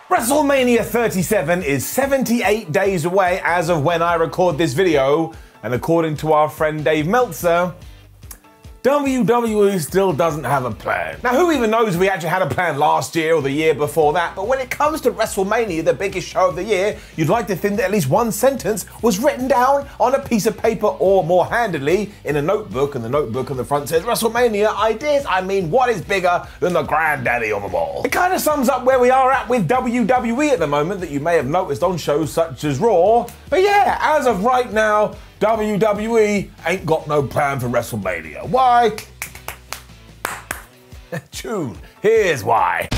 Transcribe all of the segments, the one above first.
WrestleMania 37 is 78 days away as of when I record this video, and according to our friend Dave Meltzer, WWE still doesn't have a plan. Now, who even knows if we actually had a plan last year or the year before that, but when it comes to WrestleMania, the biggest show of the year, you'd like to think that at least one sentence was written down on a piece of paper or more handedly in a notebook, and the notebook on the front says WrestleMania ideas. I mean, what is bigger than the granddaddy of them all? It kind of sums up where we are at with WWE at the moment that you may have noticed on shows such as Raw. But yeah, as of right now, WWE ain't got no plan for WrestleMania. Why? Tune. Here's why.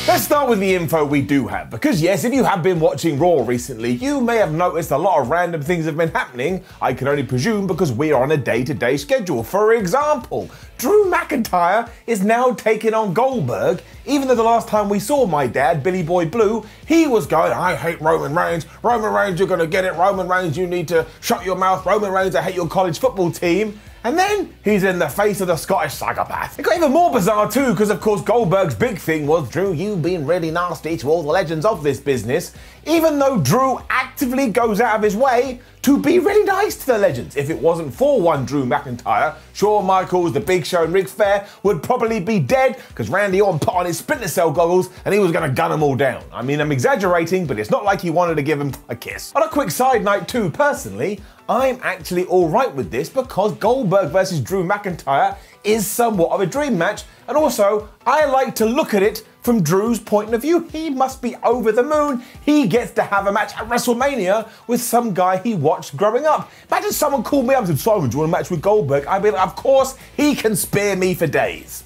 Let's start with the info we do have, because yes, if you have been watching Raw recently, you may have noticed a lot of random things have been happening. I can only presume because we are on a day-to-day schedule. For example, Drew McIntyre is now taking on Goldberg, even though the last time we saw my dad, Billy Boy Blue, he was going, I hate Roman Reigns. Roman Reigns, you're gonna get it. Roman Reigns, you need to shut your mouth. Roman Reigns, I hate your college football team. And then he's in the face of the Scottish psychopath. It got even more bizarre too, because of course Goldberg's big thing was, Drew, you've been really nasty to all the legends of this business, even though Drew actively goes out of his way to be really nice to the legends. If it wasn't for one Drew McIntyre, Shawn Michaels, The Big Show and Ric Flair would probably be dead, because Randy Orton put on his Splinter Cell goggles and he was gonna gun them all down. I mean, I'm exaggerating, but it's not like he wanted to give him a kiss. On a quick side note too, personally, I'm actually alright with this because Goldberg versus Drew McIntyre is somewhat of a dream match, and also I like to look at it from Drew's point of view. He must be over the moon. He gets to have a match at WrestleMania with some guy he watched growing up. Imagine someone called me up and said, Simon, do you want a match with Goldberg? I'd be like, of course, he can spare me for days.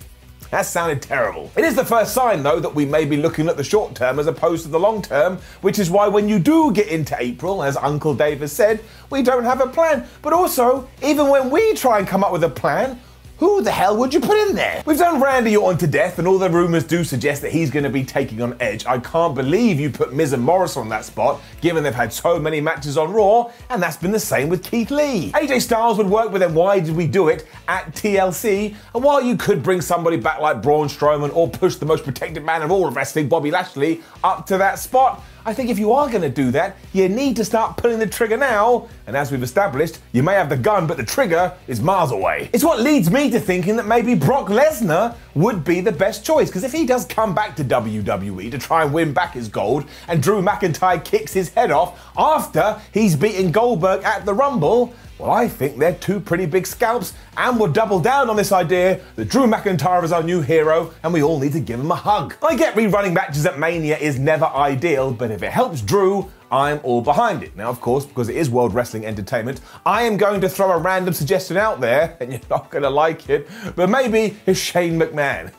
That sounded terrible. It is the first sign, though, that we may be looking at the short term as opposed to the long term, which is why when you do get into April, as Uncle Dave has said, we don't have a plan. But also, even when we try and come up with a plan, who the hell would you put in there? We've done Randy Orton to death, and all the rumors do suggest that he's going to be taking on Edge. I can't believe you put Miz and Morrison on that spot, given they've had so many matches on Raw, and that's been the same with Keith Lee. AJ Styles would work, but then why did we do it at TLC? And while you could bring somebody back like Braun Strowman or push the most protected man of all of wrestling, Bobby Lashley, up to that spot, I think if you are going to do that, you need to start pulling the trigger now. And as we've established, you may have the gun, but the trigger is miles away. It's what leads me to thinking that maybe Brock Lesnar would be the best choice, because if he does come back to WWE to try and win back his gold, and Drew McIntyre kicks his head off after he's beaten Goldberg at the Rumble, well, I think they're two pretty big scalps, and we'll double down on this idea that Drew McIntyre is our new hero and we all need to give him a hug. I get rerunning matches at Mania is never ideal, but if it helps Drew, I'm all behind it. Now, of course, because it is World Wrestling Entertainment, I am going to throw a random suggestion out there, and you're not going to like it, but maybe it's Shane McMahon.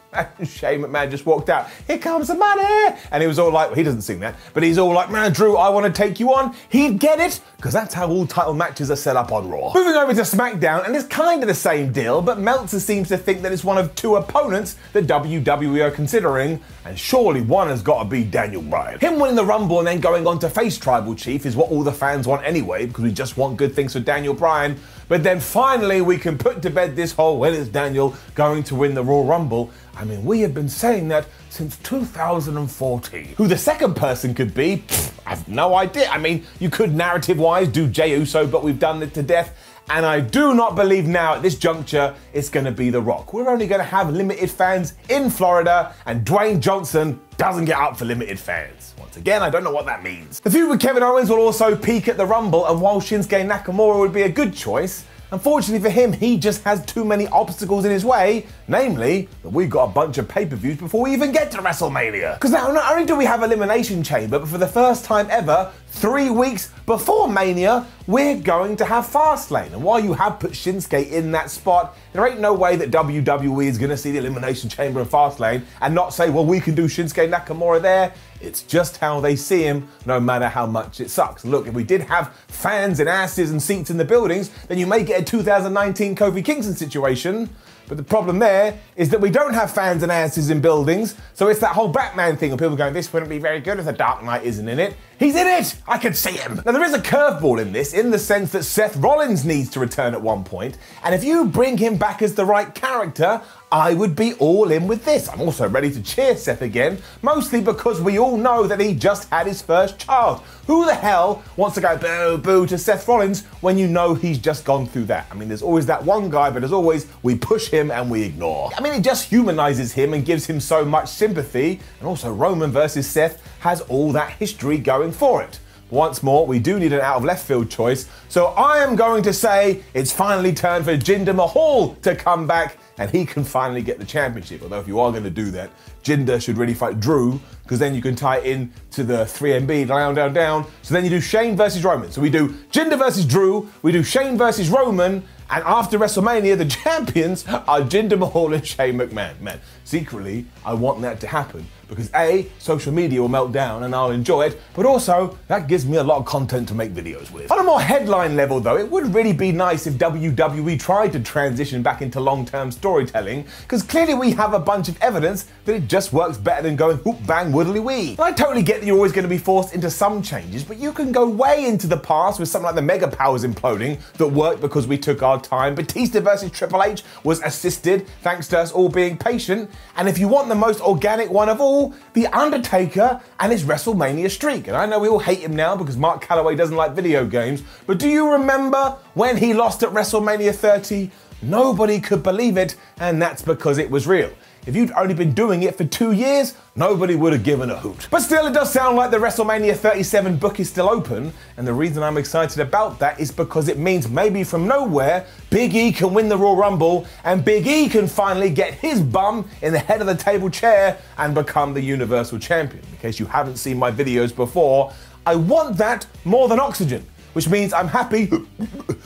Shane McMahon just walked out, here comes the money! And he was all like, well, he doesn't sing that, but he's all like, man, Drew, I want to take you on. He'd get it, because that's how all title matches are set up on Raw. Moving over to SmackDown, and it's kind of the same deal, but Meltzer seems to think that it's one of two opponents that WWE are considering, and surely one has got to be Daniel Bryan. Him winning the Rumble and then going on to face Tribal Chief is what all the fans want anyway, because we just want good things for Daniel Bryan. But then finally we can put to bed this whole, when is Daniel going to win the Royal Rumble? I mean, we have been saying that since 2014. Who the second person could be, I have no idea. I mean, you could narrative-wise do Jey Uso, but we've done it to death. And I do not believe now at this juncture it's going to be The Rock. We're only going to have limited fans in Florida, and Dwayne Johnson doesn't get up for limited fans. Once again, I don't know what that means. The feud with Kevin Owens will also peak at the Rumble, and while Shinsuke Nakamura would be a good choice, unfortunately for him, he just has too many obstacles in his way, namely that we've got a bunch of pay-per-views before we even get to WrestleMania. Because now, not only do we have Elimination Chamber, but for the first time ever, 3 weeks before Mania, we're going to have Fastlane. And while you have put Shinsuke in that spot, there ain't no way that WWE is going to see the Elimination Chamber and Fastlane and not say, well, we can do Shinsuke Nakamura there. It's just how they see him, no matter how much it sucks. Look, if we did have fans and asses and seats in the buildings, then you may get a 2019 Kofi Kingston situation. But the problem there is that we don't have fans and asses in buildings, so it's that whole Batman thing of people going, this wouldn't be very good if the Dark Knight isn't in it. He's in it! I can see him. Now there is a curveball in this, in the sense that Seth Rollins needs to return at one point, and if you bring him back as the right character, I would be all in with this. I'm also ready to cheer Seth again, mostly because we all know that he just had his first child. Who the hell wants to go boo boo to Seth Rollins when you know he's just gone through that? I mean, there's always that one guy, but as always, we push him and we ignore. I mean, it just humanizes him and gives him so much sympathy, and also Roman versus Seth has all that history going for it. Once more, we do need an out of left field choice, so I am going to say it's finally turned for Jinder Mahal to come back and he can finally get the championship. Although if you are going to do that, Jinder should really fight Drew, because then you can tie it in to the 3MB, down. So then you do Shane versus Roman. So we do Jinder versus Drew, we do Shane versus Roman, and after WrestleMania, the champions are Jinder Mahal and Shane McMahon. Man, secretly, I want that to happen because A, social media will melt down and I'll enjoy it, but also that gives me a lot of content to make videos with. On a more headline level though, it would really be nice if WWE tried to transition back into long-term storytelling, because clearly we have a bunch of evidence that it just works better than going whoop bang woodly wee. I totally get that you're always going to be forced into some changes, but you can go way into the past with something like the Mega Powers imploding that worked because we took our time. Batista versus Triple H was assisted thanks to us all being patient, and if you want the most organic one of all, The Undertaker and his WrestleMania streak. And I know we all hate him now because Mark Calloway doesn't like video games, but do you remember when he lost at WrestleMania 30? Nobody could believe it, and that's because it was real. If you'd only been doing it for 2 years, nobody would have given a hoot. But still, it does sound like the WrestleMania 37 book is still open, and the reason I'm excited about that is because it means maybe from nowhere, Big E can win the Royal Rumble, and Big E can finally get his bum in the head of the table chair and become the Universal Champion. In case you haven't seen my videos before, I want that more than oxygen, which means I'm happy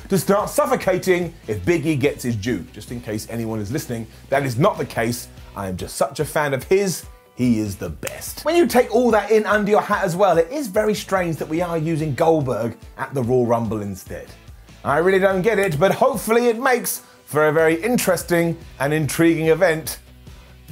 to start suffocating if Big E gets his due. Just in case anyone is listening, that is not the case. I am just such a fan of his. He is the best. When you take all that in under your hat as well, it is very strange that we are using Goldberg at the Royal Rumble instead. I really don't get it, but hopefully it makes for a very interesting and intriguing event.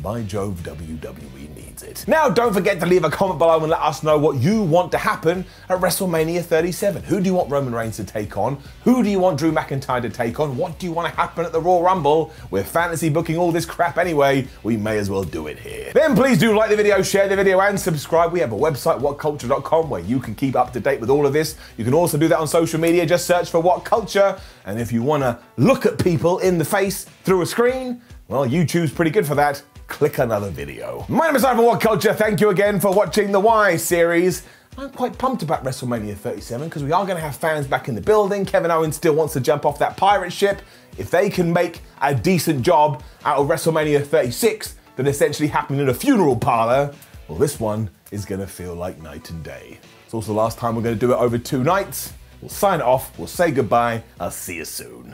By Jove, WWE needs it. Now, don't forget to leave a comment below and let us know what you want to happen at WrestleMania 37. Who do you want Roman Reigns to take on? Who do you want Drew McIntyre to take on? What do you want to happen at the Royal Rumble? We're fantasy booking all this crap anyway. We may as well do it here. Then please do like the video, share the video, and subscribe. We have a website, WhatCulture.com, where you can keep up to date with all of this. You can also do that on social media. Just search for WhatCulture. And if you want to look at people in the face through a screen, well, YouTube's pretty good for that. Click another video. My name is Simon WhatCulture. Thank you again for watching the Why series. I'm quite pumped about WrestleMania 37 because we are going to have fans back in the building. Kevin Owens still wants to jump off that pirate ship. If they can make a decent job out of WrestleMania 36 that essentially happened in a funeral parlor, well, this one is going to feel like night and day. It's also the last time we're going to do it over 2 nights. We'll sign it off. We'll say goodbye. I'll see you soon.